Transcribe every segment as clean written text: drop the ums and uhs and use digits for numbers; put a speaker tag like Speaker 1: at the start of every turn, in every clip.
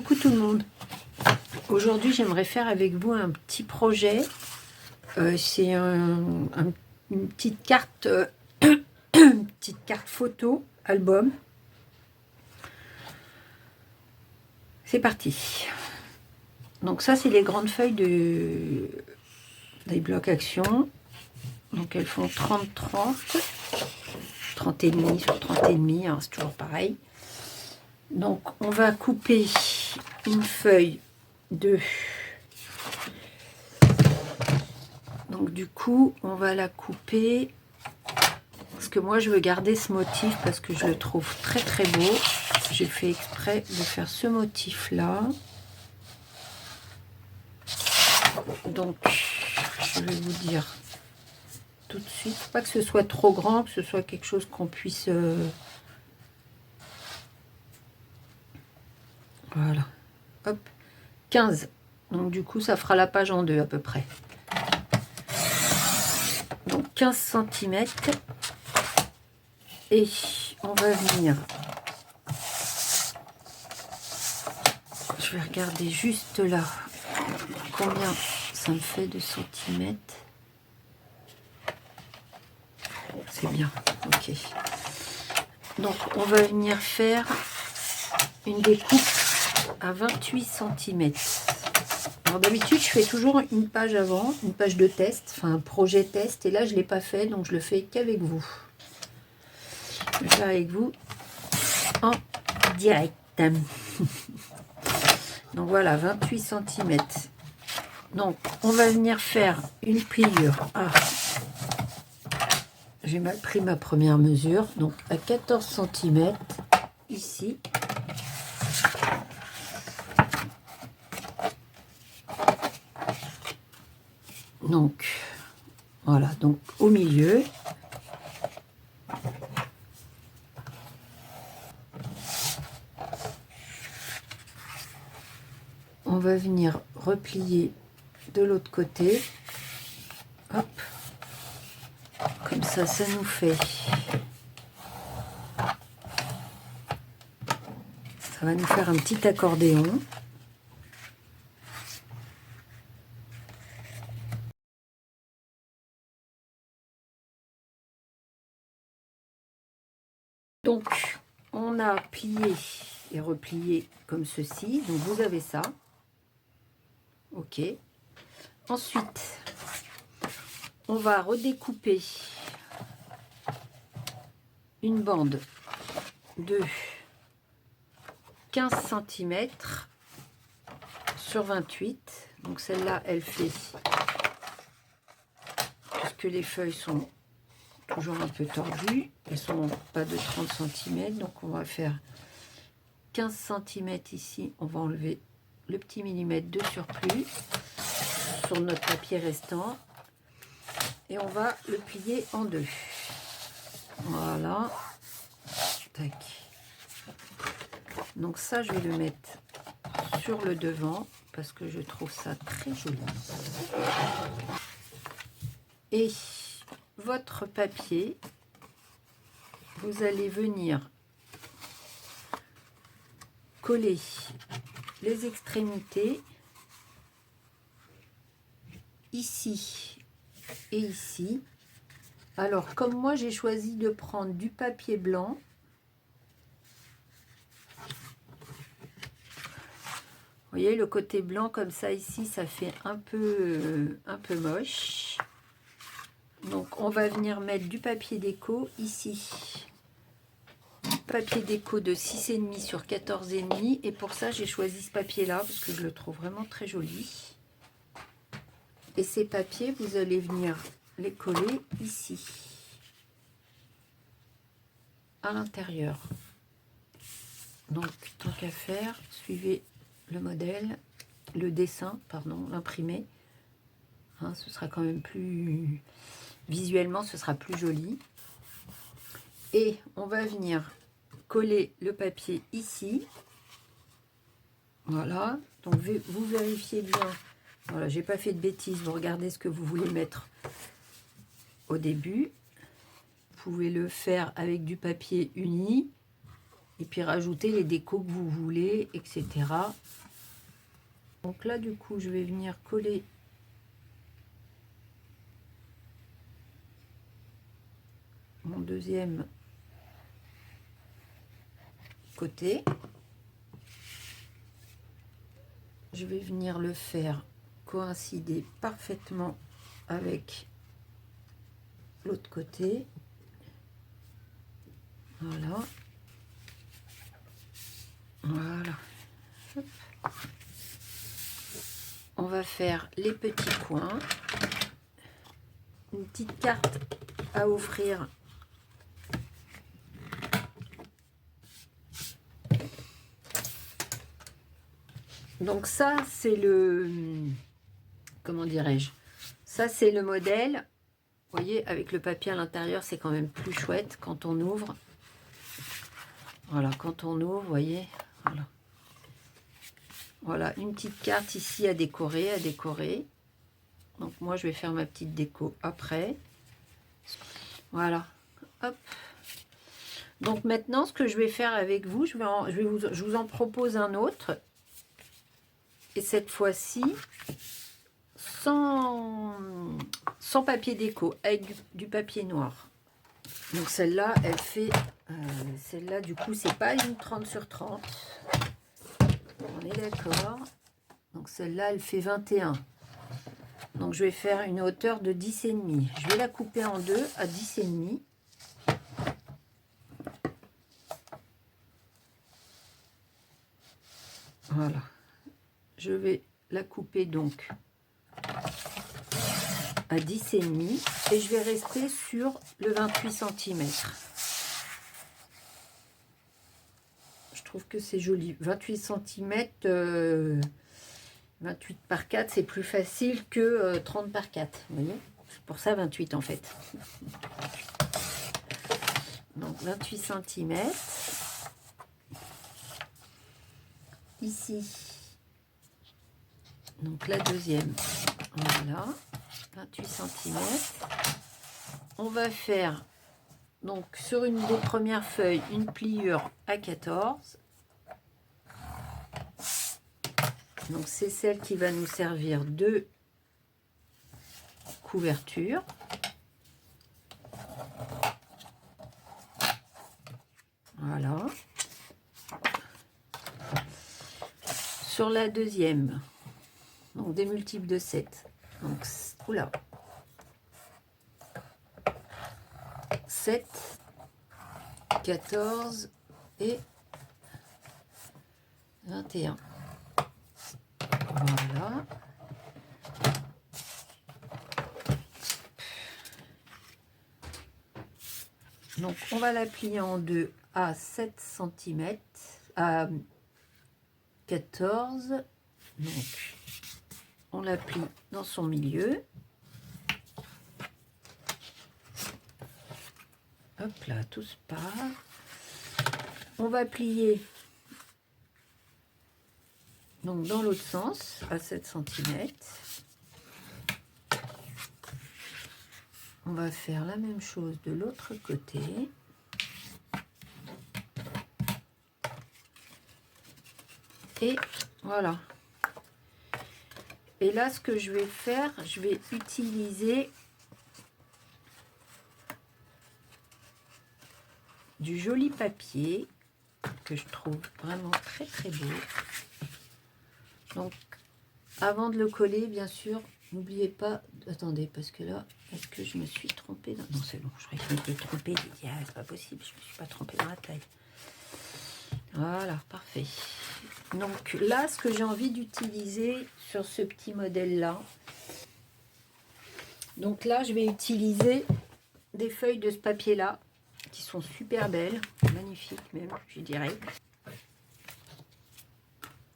Speaker 1: Coucou tout le monde. Aujourd'hui, j'aimerais faire avec vous un petit projet. C'est une petite carte, une petite carte photo, album. C'est parti. Donc ça, c'est les grandes feuilles des blocs action. Donc elles font 30-30, 30 et demi sur 30 et demi, hein, c'est toujours pareil. Donc on va couper une feuille de... Donc du coup, on va la couper parce que moi je veux garder ce motif parce que je le trouve très très beau. J'ai fait exprès de faire ce motif là. Donc je vais vous dire tout de suite, pas que ce soit trop grand, que ce soit quelque chose qu'on puisse... Voilà, hop, 15. Donc du coup, ça fera la page en deux à peu près. Donc 15 cm. Et on va venir... Je vais regarder juste là combien ça me fait de centimètres. C'est bien, ok. Donc on va venir faire une découpe à 28 cm. Alors d'habitude je fais toujours une page avant, une page de test, enfin un projet test, et là je ne l'ai pas fait, donc je le fais qu'avec vous. Je vais faire avec vous en direct. Donc voilà, 28 cm. Donc on va venir faire une pliure à... J'ai mal pris ma première mesure, donc à 14 cm ici. Donc, voilà, donc au milieu. On va venir replier de l'autre côté. Hop. Comme ça, ça nous fait... Ça va nous faire un petit accordéon. Donc, on a plié et replié comme ceci. Donc, vous avez ça. Ok. Ensuite, on va redécouper une bande de 15 cm sur 28. Donc, celle-là, elle fait... Puisque les feuilles sont toujours un peu tordues, elles sont pas de 30 cm, donc on va faire 15 cm ici. On va enlever le petit millimètre de surplus sur notre papier restant et on va le plier en deux. Voilà. Tac. Donc ça, je vais le mettre sur le devant parce que je trouve ça très joli. Et votre papier, vous allez venir coller les extrémités ici et ici. Alors comme moi j'ai choisi de prendre du papier blanc, vous voyez le côté blanc comme ça ici, ça fait un peu moche. Donc on va venir mettre du papier déco ici. Papier déco de 6,5 sur 14,5, et pour ça j'ai choisi ce papier là parce que je le trouve vraiment très joli. Et ces papiers, vous allez venir les coller ici à l'intérieur. Donc tant qu'à faire, suivez le modèle, le dessin, pardon, l'imprimé, hein, ce sera quand même plus visuellement, ce sera plus joli. Et on va venir coller le papier ici. Voilà, donc vous vérifiez bien. Voilà, j'ai pas fait de bêtises, vous regardez ce que vous voulez mettre au début. Vous pouvez le faire avec du papier uni Et puis rajouter les décos que vous voulez, etc. Donc là, du coup, je vais venir coller mon deuxième côté. Je vais venir le faire coïncider parfaitement avec l'autre côté. Voilà. Voilà. Hop. On va faire les petits coins. Une petite carte à offrir. Donc ça, c'est le... Comment dirais-je? Ça, c'est le modèle. Vous voyez, avec le papier à l'intérieur, c'est quand même plus chouette quand on ouvre. Voilà, quand on ouvre, vous voyez, voilà. Voilà, une petite carte ici à décorer, Donc moi, je vais faire ma petite déco après. Voilà, hop. Donc maintenant, ce que je vais faire avec vous, je vous en propose un autre. Et cette fois-ci, sans papier déco, avec du papier noir. Donc celle-là, elle fait... celle-là, du coup, c'est pas une 30 sur 30. On est d'accord. Donc celle-là, elle fait 21. Donc je vais faire une hauteur de 10,5. Je vais la couper en deux à 10,5. Voilà. Je vais la couper donc à 10,5 et je vais rester sur le 28 cm. Je trouve que c'est joli. 28 cm, 28 par 4, c'est plus facile que 30 par 4. Vous voyez? C'est pour ça 28 en fait. Donc 28 cm. Ici. Donc la deuxième. Voilà. 28 cm. On va faire donc sur une des premières feuilles une pliure à 14. Donc c'est celle qui va nous servir de couverture. Voilà. Sur la deuxième, donc des multiples de 7. Donc, oula. 7, 14 et 21. Voilà. Donc, on va la plier en deux à 7 cm, à 14. Donc, on la plie dans son milieu. Hop là, tout se part. On va plier donc dans l'autre sens à 7 cm. On va faire la même chose de l'autre côté. Et voilà. Et là, ce que je vais faire, je vais utiliser du joli papier que je trouve vraiment très très beau. Donc, avant de le coller, bien sûr, n'oubliez pas... Attendez, parce que là, est-ce que je me suis trompée dans... Non, c'est bon, je crois que je m'étais trompée. J'ai dit, ah, c'est pas possible, je me suis pas trompée dans la taille. Voilà, parfait. Donc là, ce que j'ai envie d'utiliser sur ce petit modèle-là, donc là, je vais utiliser des feuilles de ce papier-là, qui sont super belles, magnifiques même, je dirais.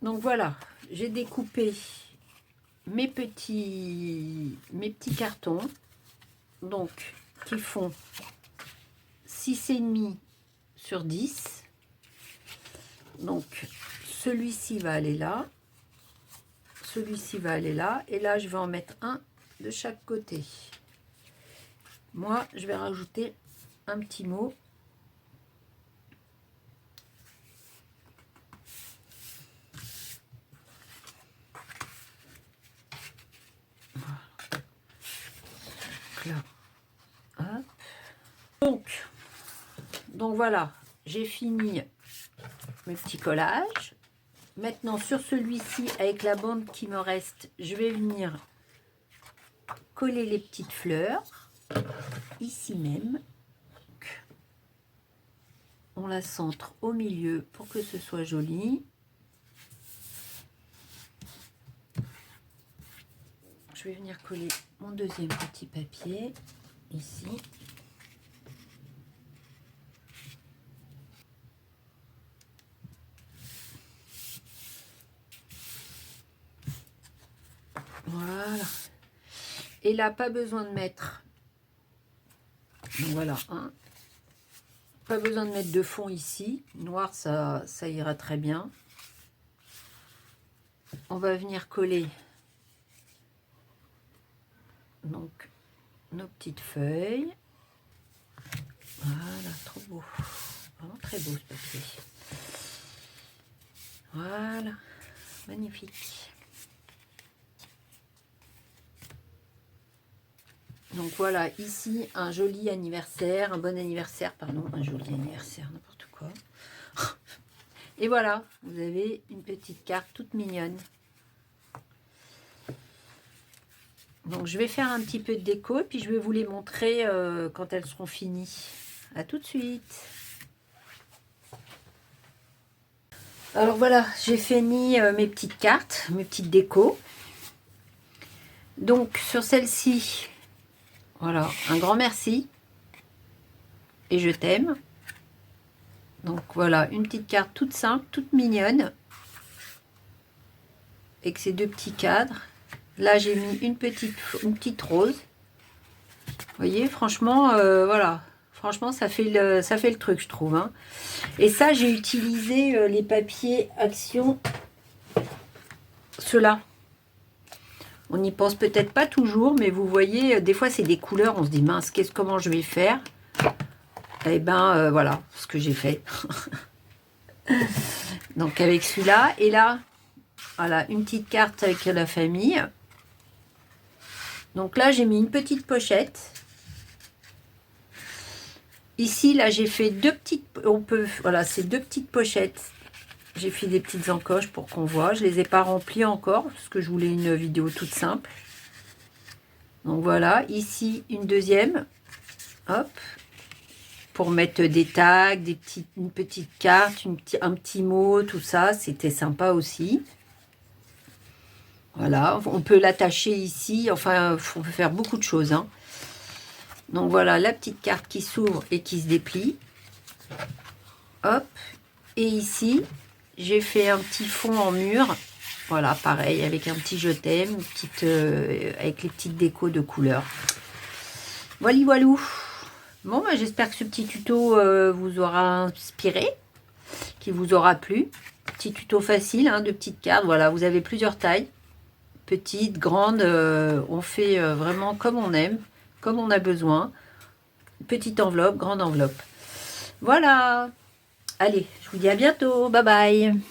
Speaker 1: Donc voilà, j'ai découpé mes petits cartons, donc qui font 6,5 sur 10. Donc celui-ci va aller là, celui-ci va aller là, et là je vais en mettre un de chaque côté. Moi je vais rajouter un petit mot Donc voilà, j'ai fini mes petits collages. Maintenant, sur celui-ci, avec la bande qui me reste, je vais venir coller les petites fleurs, ici même. On la centre au milieu pour que ce soit joli. Je vais venir coller mon deuxième petit papier, ici. Voilà. Et là, pas besoin de mettre. Donc voilà, hein. Pas besoin de mettre de fond ici. Noir, ça ira très bien. On va venir coller donc nos petites feuilles. Voilà, trop beau. Vraiment très beau ce papier. Voilà, magnifique. Donc voilà, ici, un joli anniversaire, un bon anniversaire, pardon, un joli anniversaire, n'importe quoi. Et voilà, vous avez une petite carte toute mignonne. Donc je vais faire un petit peu de déco, et puis je vais vous les montrer quand elles seront finies. À tout de suite. Alors voilà, j'ai fini mes petites cartes, mes petites décos. Donc sur celle-ci, voilà, un grand merci et je t'aime. Donc voilà, une petite carte toute simple, toute mignonne, avec ces deux petits cadres. Là, j'ai mis une petite rose. Vous voyez, franchement, voilà, franchement, ça fait le truc, je trouve, hein. Et ça, j'ai utilisé les papiers Action, ceux-là. On n'y pense peut-être pas toujours, mais vous voyez, des fois, c'est des couleurs. On se dit, mince, comment je vais faire? Eh ben, voilà ce que j'ai fait. Donc, avec celui-là. Et là, voilà, une petite carte avec la famille. Donc là, j'ai mis une petite pochette. Ici, là, j'ai fait deux petites... Voilà, c'est deux petites pochettes. J'ai fait des petites encoches pour qu'on voit. Je ne les ai pas remplies encore, parce que je voulais une vidéo toute simple. Donc voilà, ici, une deuxième. Hop. Pour mettre des tags, une petite carte, un petit mot, tout ça. C'était sympa aussi. Voilà, on peut l'attacher ici. Enfin, on peut faire beaucoup de choses, hein. Donc voilà, la petite carte qui s'ouvre et qui se déplie. Hop. Et ici, j'ai fait un petit fond en mur. Voilà, pareil, avec un petit je t'aime, avec les petites décos de couleurs. Voilà, voilou. Bon, bah, j'espère que ce petit tuto vous aura inspiré, qu'il vous aura plu. Petit tuto facile, hein, de petites cartes. Voilà, vous avez plusieurs tailles. Petites, grandes. On fait vraiment comme on aime, comme on a besoin. Petite enveloppe, grande enveloppe. Voilà. Allez, je vous dis à bientôt. Bye bye.